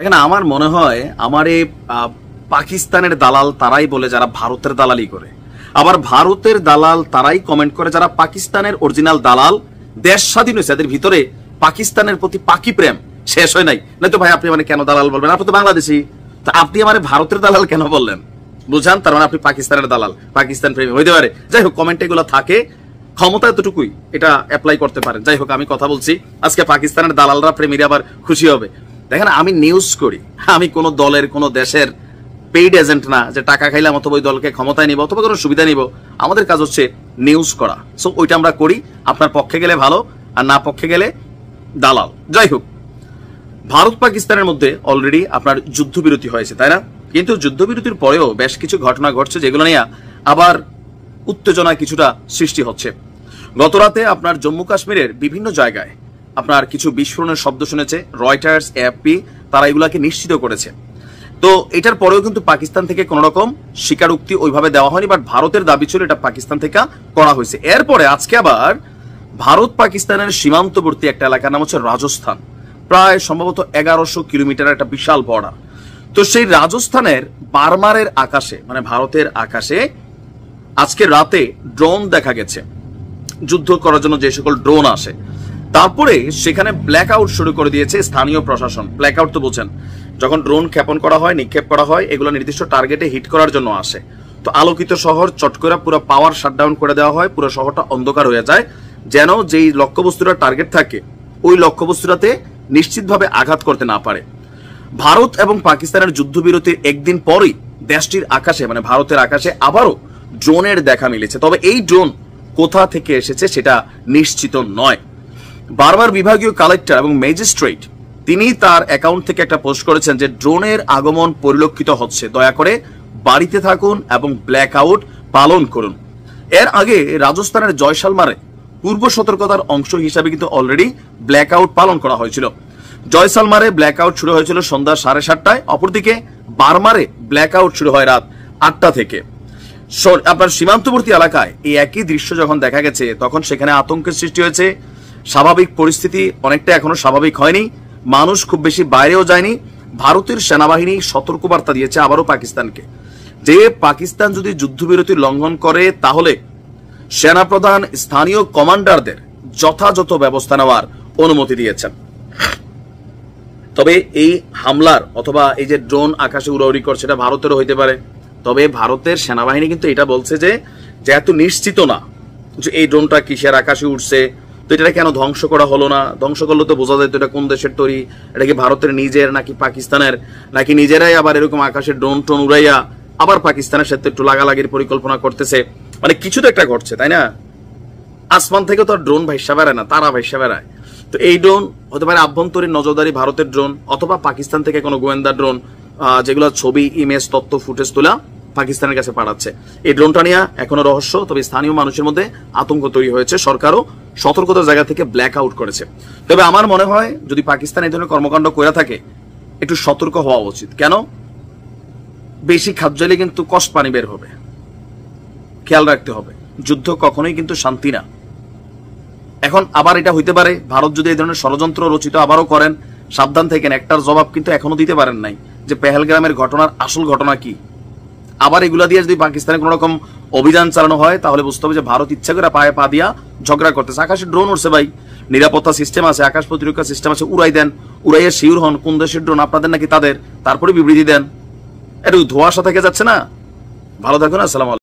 এখানে আমার মনে হয় আমার এই পাকিস্তানের দালাল তারাই বলে যারা ভারতের দালালি করে, আবার ভারতের দালাল তারাই কমেন্ট করে যারা পাকিস্তানের অরিজিনাল দালাল। দেশ স্বাধীন হয়েছে, এদের ভিতরে পাকিস্তানের প্রতি পাকি প্রেম শেষ হয় নাই। নয়তো ভাই আপনি মানে কেন দালাল বলবেন? আপনি তো বাংলাদেশি, তো আপনি আমার ভারতের দালাল কেন বললেন? বুঝান, তার মানে আপনি পাকিস্তানের দালাল, পাকিস্তান প্রেমী হইতে পারে। যাই হোক, কমেন্ট এগুলো থাকে, ক্ষমতা এতটুকুই, এটা অ্যাপ্লাই করতে পারেন। যাই হোক, আমি কথা বলছি আজকে পাকিস্তানের দালালরা প্রেমীরা আবার খুশি হবে। দেখেন, আমি নিউজ করি, আমি কোনো দলের কোনো দেশের পেইড এজেন্ট না যে টাকা খাইলাম অথবা ওই দলকে ক্ষমতায় নিব অথবা কোনো সুবিধা নিব। আমাদের কাজ হচ্ছে নিউজ করা, সো ওইটা আমরা করি। আপনার পক্ষে গেলে ভালো, আর না পক্ষে গেলে দালাল। যাই হোক, ভারত পাকিস্তানের মধ্যে অলরেডি আপনার যুদ্ধবিরতি হয়েছে, তাই না? কিন্তু যুদ্ধবিরতির পরেও বেশ কিছু ঘটনা ঘটছে যেগুলো নিয়ে আবার উত্তেজনা কিছুটা সৃষ্টি হচ্ছে। গতরাতে আপনার জম্মু কাশ্মীরের বিভিন্ন জায়গায় আপনার কিছু বিস্ফোরণের শব্দ শুনেছে। রয়টার্স, এএফপি তারা এগুলাকে নিশ্চিত করেছে। তো এটার পরেও কিন্তু পাকিস্তান থেকে কোন রকম স্বীকারোক্তি ওইভাবে দেওয়া হয়নি, বাট ভারতের দাবি ছিল এটা পাকিস্তান থেকে করা হয়েছে। এরপরে আজকে আবার ভারত পাকিস্তানের সীমান্তবর্তী একটা এলাকার নাম হচ্ছে রাজস্থান, প্রায় সম্ভবত 1100 কিলোমিটার একটা বিশাল বর্ডার। তো সেই রাজস্থানের বারমারের আকাশে, মানে ভারতের আকাশে আজকে রাতে ড্রোন দেখা গেছে, যুদ্ধ করার জন্য যে সকল ড্রোন আসে। তারপরে সেখানে ব্ল্যাক আউট শুরু করে দিয়েছে স্থানীয় প্রশাসন। ব্ল্যাক আউট তো বোঝেন, যখন ড্রোন ক্ষেপণ করা হয়, নিক্ষেপ করা হয়, এগুলো নির্দিষ্ট টার্গেটে হিট করার জন্য আসে। তো আলোকিত শহর চট করে পুরো পাওয়ার শাটডাউন করে দেওয়া হয়, পুরো শহরটা অন্ধকার হয়ে যায়, যেন যেই লক্ষ্যবস্তুটা টার্গেট থাকে ওই লক্ষ্যবস্তুটাতে নিশ্চিতভাবে আঘাত করতে না পারে। ভারত এবং পাকিস্তানের যুদ্ধবিরতির একদিন পরই দেশটির আকাশে, মানে ভারতের আকাশে আবারও ড্রোনের দেখা মিলেছে। তবে এই ড্রোন কোথা থেকে এসেছে সেটা নিশ্চিত নয়। বারবার বিভাগীয় কালেক্টর এবং ম্যাজিস্ট্রেট তিনি তার অ্যাকাউন্ট থেকে একটা পোস্ট করেছেন যে ড্রোনের আগমন পরিলক্ষিত হচ্ছে, দয়া করে বাড়িতে থাকুন এবং ব্ল্যাক আউট পালন করুন। এর আগে রাজস্থানের জয়সালমারে পূর্ব সতর্কতার অংশ হিসাবে কিন্তু অলরেডি ব্ল্যাক আউট পালন করা হয়েছিল। জয়সালমারে ব্ল্যাক আউট শুরু হয়েছিল সন্ধ্যা 7:30টায়, অপরদিকে বারমারে ব্ল্যাক আউট শুরু হয় রাত 8টা থেকে। আপনার সীমান্তবর্তী এলাকায় এই একই দৃশ্য যখন দেখা গেছে, তখন সেখানে আতঙ্কের সৃষ্টি হয়েছে। স্বাভাবিক পরিস্থিতি অনেকটা এখনো স্বাভাবিক হয়নি, মানুষ খুব বেশি বাইরেও যায়নি। ভারতের সেনাবাহিনী সতর্কবার্তা দিয়েছে আবারও পাকিস্তানকে, যে পাকিস্তান যদি যুদ্ধবিরতি লঙ্ঘন করে তাহলে সেনাপ্রধান স্থানীয় কমান্ডারদের যথাযথ ব্যবস্থা নেওয়ার অনুমতি দিয়েছেন। তবে এই হামলার অথবা এই যে ড্রোন আকাশে উড়াউড়ি করছে এটা ভারতেরও হইতে পারে। তবে ভারতের সেনাবাহিনী কিন্তু এটা বলছে যে যেহেতু নিশ্চিত না যে এই ড্রোনটা কিসের আকাশে উঠছে, তো এটা কেন ধ্বংস করা হলো না, ধ্বংস করলে তো বোঝা যায় তো এটা কোন দেশের তৈরি, এটা কি ভারতের নিজের নাকি পাকিস্তানের, নাকি নিজেরাই আবার এরকম আকাশে ড্রোন টোন উড়াইয়া আবার পাকিস্তানের সাথে একটু লাগালাগির পরিকল্পনা করতেছে। মানে কিছু তো একটা ঘটছে, তাই না? আসমান থেকে তো আর ড্রোন ভাইসা বেড়ায় না, তারা ভাইসা বেড়ায়। তো এই ড্রোন হতে পারে আভ্যন্তরীণ নজরদারি ভারতের ড্রোন, অথবা পাকিস্তান থেকে কোনো গোয়েন্দা ড্রোন, যেগুলো ছবি, ইমেজ, তথ্য, ফুটেজ তোলা পাকিস্তানের কাছে পাঠাচ্ছে। এই ড্রোনটা নিয়ে এখনো রহস্য। তবে স্থানীয় মানুষের মধ্যে আতঙ্ক তৈরি হয়েছে, সরকারও সতর্কতার জায়গা থেকে ব্ল্যাক আউট করেছে। তবে আমার মনে হয় যদি পাকিস্তান এই ধরনের কর্মকাণ্ড করে থাকে, একটু সতর্ক হওয়া উচিত। কেন? বেশি খাদ্যালে কিন্তু কষ্ট পানি বের হবে, খেয়াল রাখতে হবে। যুদ্ধ কখনোই কিন্তু শান্তি না। এখন আবার এটা হইতে পারে ভারত যদি এই ধরনের ষড়যন্ত্র রচিত আবারও করেন, সাবধান থাকেন। একটার জবাব কিন্তু এখনো দিতে পারেন নাই যে পেহেলগ্রামের ঘটনার আসল ঘটনা কি। আবার এগুলা দিয়ে যদি পাকিস্তানে কোন রকম অভিযান চালানো হয়, তাহলে বুঝতে হবে যে ভারত ইচ্ছা করে পায়ে পা দিয়া ঝগড়া করতেছে। আকাশে ড্রোন উঠছে ভাই, নিরাপত্তা সিস্টেম আছে, আকাশ প্রতিরক্ষা সিস্টেম আছে, উড়াই দেন, উড়াইয়া শিওর হন কোন দেশের ড্রোন, আপনাদের নাকি তাদের, তারপরে বিবৃতি দেন। একটু ধোঁয়াশা থেকে যাচ্ছে না। ভালো থাকুন, আসসালাম আলাইকুম।